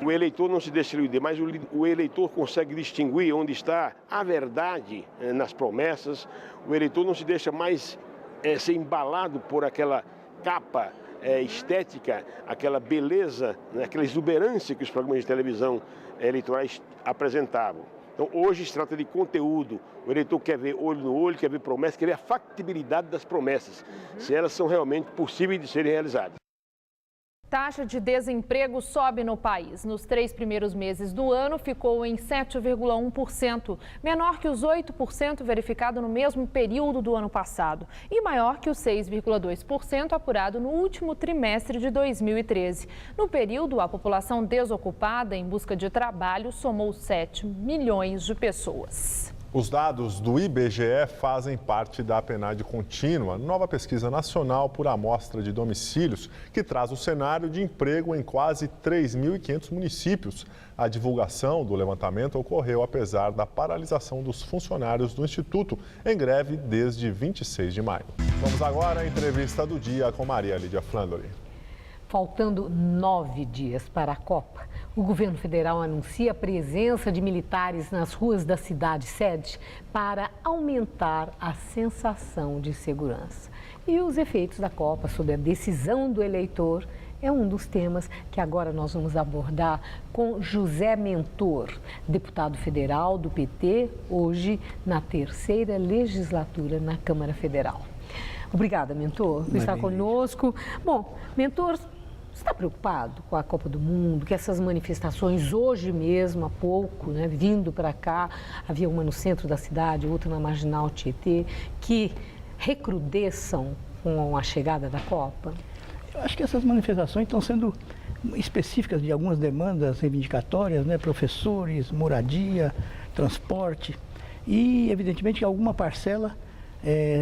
O eleitor não se deixa iludir, mas o eleitor consegue distinguir onde está a verdade nas promessas. O eleitor não se deixa mais ser embalado por aquela capa estética, aquela beleza, aquela exuberância que os programas de televisão eleitorais apresentavam. Então, hoje se trata de conteúdo. O eleitor quer ver olho no olho, quer ver promessas, quer ver a factibilidade das promessas, se elas são realmente possíveis de serem realizadas. Taxa de desemprego sobe no país. Nos 3 primeiros meses do ano, ficou em 7,1%, menor que os 8% verificado no mesmo período do ano passado e maior que os 6,2% apurado no último trimestre de 2013. No período, a população desocupada em busca de trabalho somou 7 milhões de pessoas. Os dados do IBGE fazem parte da PNAD Contínua, nova pesquisa nacional por amostra de domicílios, que traz o cenário de emprego em quase 3.500 municípios. A divulgação do levantamento ocorreu apesar da paralisação dos funcionários do Instituto, em greve desde 26 de maio. Vamos agora à entrevista do dia com Maria Lídia Flandori. Faltando 9 dias para a Copa, o governo federal anuncia a presença de militares nas ruas da cidade-sede para aumentar a sensação de segurança. E os efeitos da Copa sobre a decisão do eleitor é um dos temas que agora nós vamos abordar com José Mentor, deputado federal do PT, hoje na 3ª legislatura na Câmara Federal. Obrigada, Mentor, por estar conosco. Bom, Mentor, Você está preocupado com a Copa do Mundo, que essas manifestações hoje mesmo, há pouco, né, vindo para cá, havia uma no centro da cidade, outra na Marginal Tietê, que recrudesçam com a chegada da Copa? Eu acho que essas manifestações estão sendo específicas de algumas demandas reivindicatórias, né, professores, moradia, transporte e, evidentemente, alguma parcela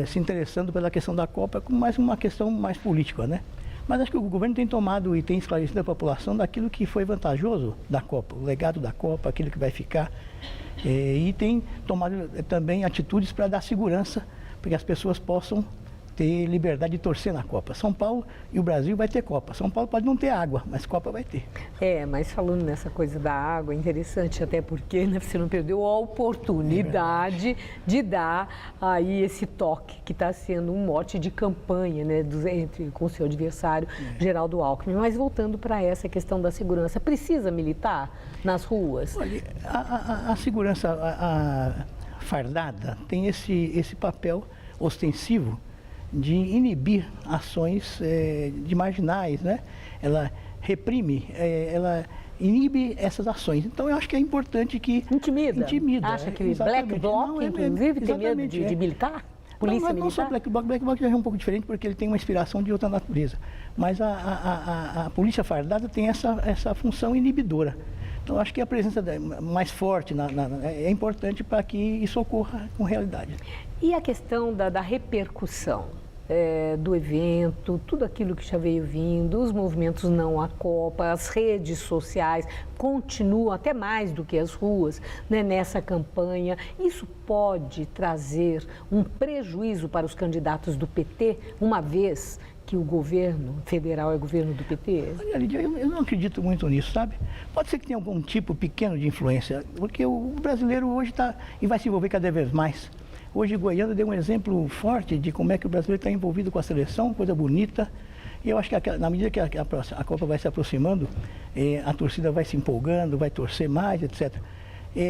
se interessando pela questão da Copa como mais uma questão mais política, né? Mas acho que o governo tem tomado e tem esclarecido a população daquilo que foi vantajoso da Copa, o legado da Copa, aquilo que vai ficar. E tem tomado também atitudes para dar segurança, para que as pessoas possam ter liberdade de torcer na Copa. São Paulo e o Brasil vai ter Copa. São Paulo pode não ter água, mas Copa vai ter. Mas falando nessa coisa da água, é interessante até porque, né, você não perdeu a oportunidade de dar aí esse toque, que está sendo um mote de campanha, né, com o seu adversário, Geraldo Alckmin. Mas voltando para essa questão da segurança, precisa militar nas ruas? Olha, a segurança fardada tem esse papel ostensivo de inibir ações de marginais, né? Ela reprime, ela inibe essas ações. Então, eu acho que é importante que... Intimida. Acha que Black Bloc, inclusive, tem medo de militar? Polícia militar? Não só Black Bloc já é um pouco diferente porque ele tem uma inspiração de outra natureza. Mas a polícia fardada tem essa função inibidora. Então, acho que a presença mais forte é importante para que isso ocorra com realidade. E a questão da repercussão do evento, tudo aquilo que já veio vindo, os movimentos não à Copa, as redes sociais continuam até mais do que as ruas, né, nessa campanha. Isso pode trazer um prejuízo para os candidatos do PT, uma vez que o governo federal é governo do PT? Olha, Lídia, eu não acredito muito nisso, sabe? Pode ser que tenha algum tipo pequeno de influência, porque o brasileiro hoje está e vai se envolver cada vez mais. Hoje, Goiânia deu um exemplo forte de como é que o brasileiro está envolvido com a seleção, coisa bonita. E eu acho que na medida que a Copa vai se aproximando, a torcida vai se empolgando, vai torcer mais, etc.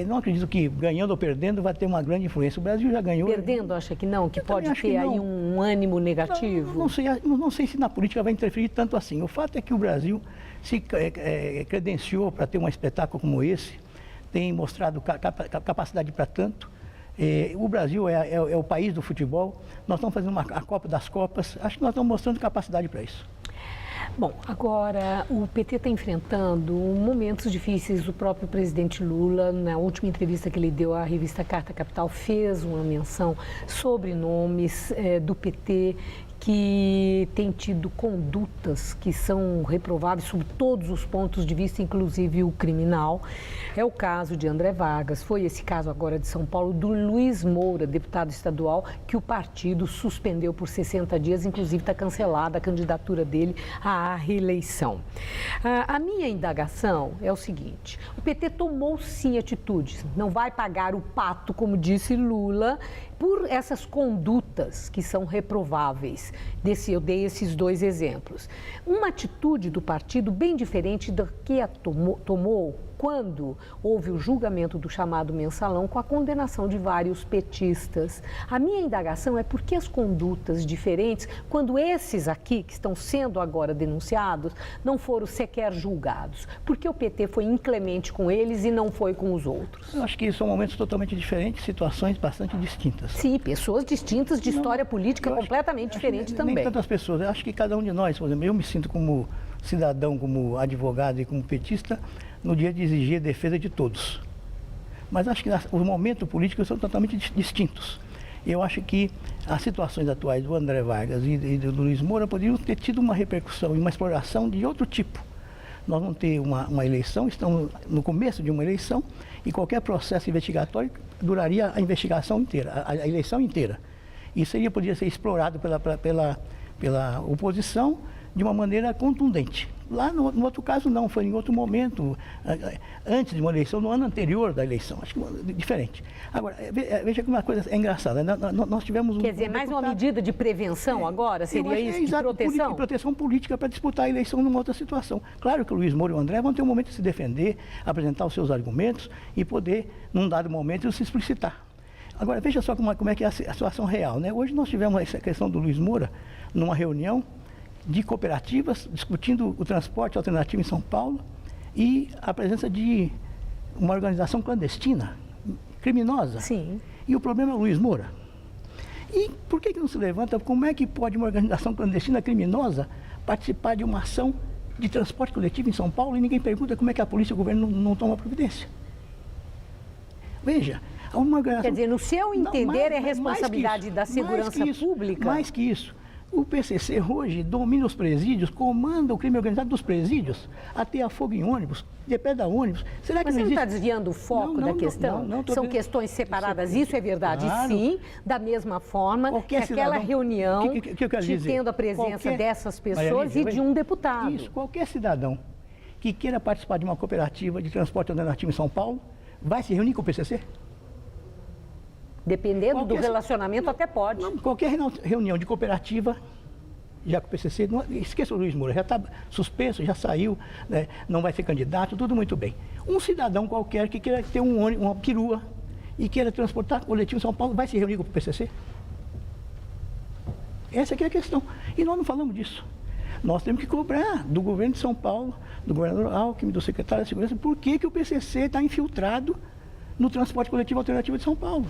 Não acredito que ganhando ou perdendo vai ter uma grande influência. O Brasil já ganhou. Perdendo, acha que não? Que pode ter aí um ânimo negativo? Não sei se na política vai interferir tanto assim. O fato é que o Brasil se credenciou para ter um espetáculo como esse, tem mostrado capacidade para tanto. O Brasil é o país do futebol. Nós estamos fazendo a Copa das Copas. Acho que nós estamos mostrando capacidade para isso. Bom, agora o PT está enfrentando momentos difíceis. O próprio presidente Lula, na última entrevista que ele deu à revista Carta Capital, fez uma menção sobre nomes do PT que tem tido condutas que são reprováveis sob todos os pontos de vista, inclusive o criminal. É o caso de André Vargas, foi esse caso agora de São Paulo, do Luiz Moura, deputado estadual, que o partido suspendeu por 60 dias, inclusive está cancelada a candidatura dele à reeleição. A minha indagação é o seguinte: o PT tomou sim atitudes, não vai pagar o pato, como disse Lula, por essas condutas que são reprováveis. Eu dei esses dois exemplos. Uma atitude do partido bem diferente da que tomou quando houve o julgamento do chamado mensalão com a condenação de vários petistas. A minha indagação é por que as condutas diferentes, quando esses aqui, que estão sendo agora denunciados, não foram sequer julgados? Por que o PT foi inclemente com eles e não foi com os outros? Eu acho que são momentos totalmente diferentes, situações bastante distintas. Sim, pessoas distintas de história política completamente diferente também. Nem tantas pessoas. Eu acho que cada um de nós, por exemplo, eu me sinto como cidadão, como advogado e como petista, no dia de exigir a defesa de todos. Mas acho que os momentos políticos são totalmente distintos. Eu acho que as situações atuais do André Vargas e do Luiz Moura poderiam ter tido uma repercussão e uma exploração de outro tipo. Nós vamos ter uma eleição, estamos no começo de uma eleição, e qualquer processo investigatório duraria a investigação inteira, a eleição inteira. Isso poderia ser explorado pela oposição de uma maneira contundente. Lá no outro caso não, foi em outro momento, antes de uma eleição, no ano anterior da eleição, acho que diferente. Agora, veja que uma coisa é engraçada, nós tivemos... Quer dizer, mais uma medida de prevenção agora, seria isso, de proteção? Proteção política para disputar a eleição numa outra situação. Claro que o Luiz Moura e o André vão ter um momento de se defender, apresentar os seus argumentos e poder, num dado momento, se explicitar. Agora, veja só como é que é a situação real, né? Hoje nós tivemos essa questão do Luiz Moura numa reunião de cooperativas, discutindo o transporte alternativo em São Paulo e a presença de uma organização clandestina, criminosa. Sim. E o problema é o Luiz Moura. E por que não se levanta? Como é que pode uma organização clandestina criminosa participar de uma ação de transporte coletivo em São Paulo e ninguém pergunta como é que a polícia e o governo não tomam providência? Veja, uma organização... Quer dizer, no seu entender, é responsabilidade da segurança pública? Mais que isso. O PCC hoje domina os presídios, comanda o crime organizado dos presídios, até a fogo em ônibus, de pé da ônibus. Será que Mas não você existe... não está desviando o foco da questão? São questões separadas, isso é verdade, claro. Sim. Da mesma forma que aquela reunião tendo a presença dessas pessoas e de um deputado. Isso, qualquer cidadão que queira participar de uma cooperativa de transporte alternativo em São Paulo, vai se reunir com o PCC? Dependendo do relacionamento, até pode. Não, qualquer reunião de cooperativa, já com o PCC, esqueça o Luiz Moura, já está suspenso, já saiu, né, não vai ser candidato, tudo muito bem. Um cidadão qualquer que queira ter uma perua e queira transportar coletivo em São Paulo, vai se reunir com o PCC? Essa aqui é a questão. E nós não falamos disso. Nós temos que cobrar do governo de São Paulo, do governador Alckmin, do secretário da Segurança, por que o PCC está infiltrado no transporte coletivo alternativo de São Paulo.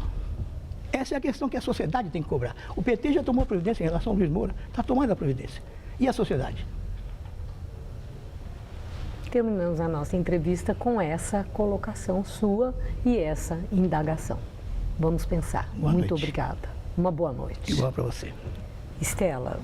Essa é a questão que a sociedade tem que cobrar. O PT já tomou providência em relação ao Luiz Moura, está tomando a providência. E a sociedade? Terminamos a nossa entrevista com essa colocação sua e essa indagação. Vamos pensar. Muito obrigada. Uma boa noite. Igual para você. Estela.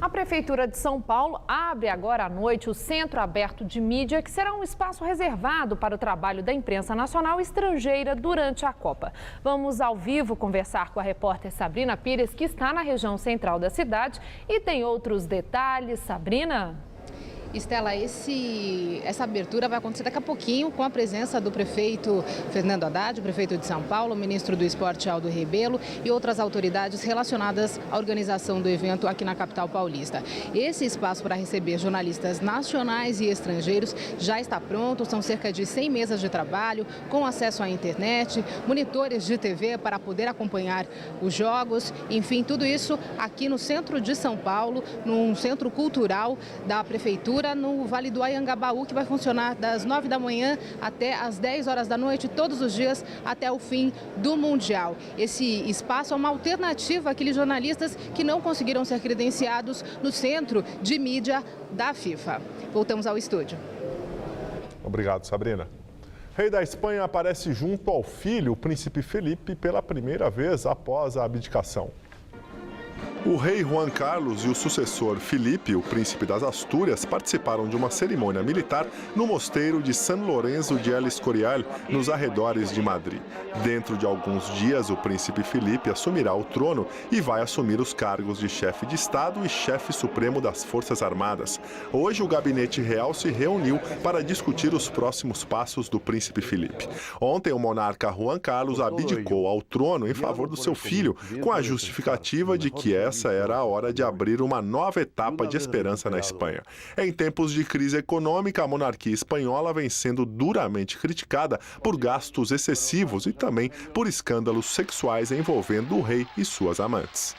A Prefeitura de São Paulo abre agora à noite o Centro Aberto de Mídia, que será um espaço reservado para o trabalho da imprensa nacional e estrangeira durante a Copa. Vamos ao vivo conversar com a repórter Sabrina Pires, que está na região central da cidade e tem outros detalhes. Sabrina? Estela, essa abertura vai acontecer daqui a pouquinho com a presença do prefeito Fernando Haddad, prefeito de São Paulo, o ministro do Esporte Aldo Rebelo e outras autoridades relacionadas à organização do evento aqui na capital paulista. Esse espaço para receber jornalistas nacionais e estrangeiros já está pronto, são cerca de 100 mesas de trabalho, com acesso à internet, monitores de TV para poder acompanhar os jogos, enfim, tudo isso aqui no centro de São Paulo, num centro cultural da prefeitura, no Vale do Anhangabaú, que vai funcionar das 9 da manhã até as 10 horas da noite, todos os dias até o fim do Mundial. Esse espaço é uma alternativa àqueles jornalistas que não conseguiram ser credenciados no Centro de Mídia da FIFA. Voltamos ao estúdio. Obrigado, Sabrina. Rei da Espanha aparece junto ao filho, o príncipe Felipe, pela primeira vez após a abdicação. O rei Juan Carlos e o sucessor Felipe, o príncipe das Astúrias, participaram de uma cerimônia militar no mosteiro de San Lorenzo de El Escorial, nos arredores de Madrid. Dentro de alguns dias, o príncipe Felipe assumirá o trono e vai assumir os cargos de chefe de Estado e chefe supremo das Forças Armadas. Hoje, o gabinete real se reuniu para discutir os próximos passos do príncipe Felipe. Ontem, o monarca Juan Carlos abdicou ao trono em favor do seu filho, com a justificativa de que essa era a hora de abrir uma nova etapa de esperança na Espanha. Em tempos de crise econômica, a monarquia espanhola vem sendo duramente criticada por gastos excessivos e também por escândalos sexuais envolvendo o rei e suas amantes.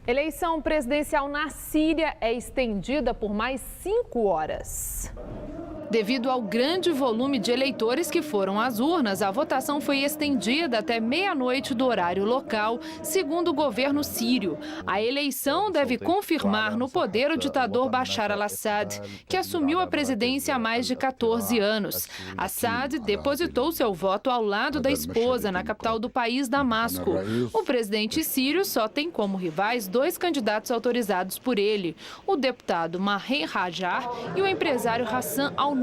Eleição presidencial na Síria é estendida por mais 5 horas. Devido ao grande volume de eleitores que foram às urnas, a votação foi estendida até meia-noite do horário local, segundo o governo sírio. A eleição deve confirmar no poder o ditador Bashar al-Assad, que assumiu a presidência há mais de 14 anos. Assad depositou seu voto ao lado da esposa, na capital do país, Damasco. O presidente sírio só tem como rivais 2 candidatos autorizados por ele, o deputado Maher Rajar e o empresário Hassan al-Nuri.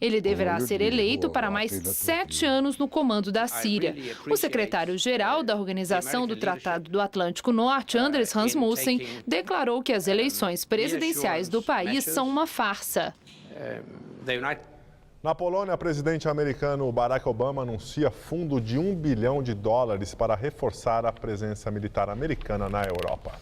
Ele deverá ser eleito para mais 7 anos no comando da Síria. O secretário-geral da Organização do Tratado do Atlântico Norte, Andres Rasmussen, declarou que as eleições presidenciais do país são uma farsa. Na Polônia, o presidente americano Barack Obama anuncia fundo de $1 bilhão para reforçar a presença militar americana na Europa.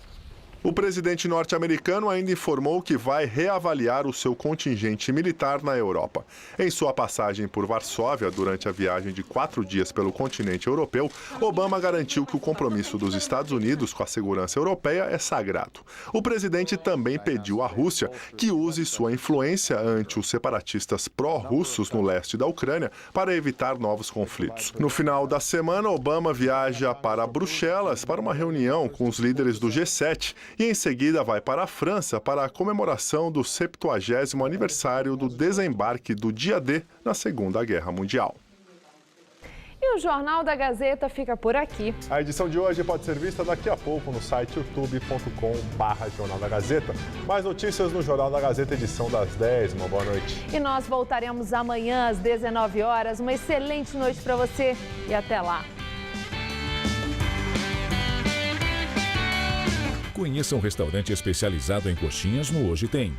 O presidente norte-americano ainda informou que vai reavaliar o seu contingente militar na Europa. Em sua passagem por Varsóvia, durante a viagem de 4 dias pelo continente europeu, Obama garantiu que o compromisso dos Estados Unidos com a segurança europeia é sagrado. O presidente também pediu à Rússia que use sua influência ante os separatistas pró-russos no leste da Ucrânia para evitar novos conflitos. No final da semana, Obama viaja para Bruxelas para uma reunião com os líderes do G7 e em seguida vai para a França para a comemoração do 70º aniversário do desembarque do dia D na Segunda Guerra Mundial. E o Jornal da Gazeta fica por aqui. A edição de hoje pode ser vista daqui a pouco no site youtube.com/Jornal da Gazeta. Mais notícias no Jornal da Gazeta, edição das 10. Uma boa noite. E nós voltaremos amanhã às 19 horas. Uma excelente noite para você e até lá. Conheça um restaurante especializado em coxinhas no Hoje Tem.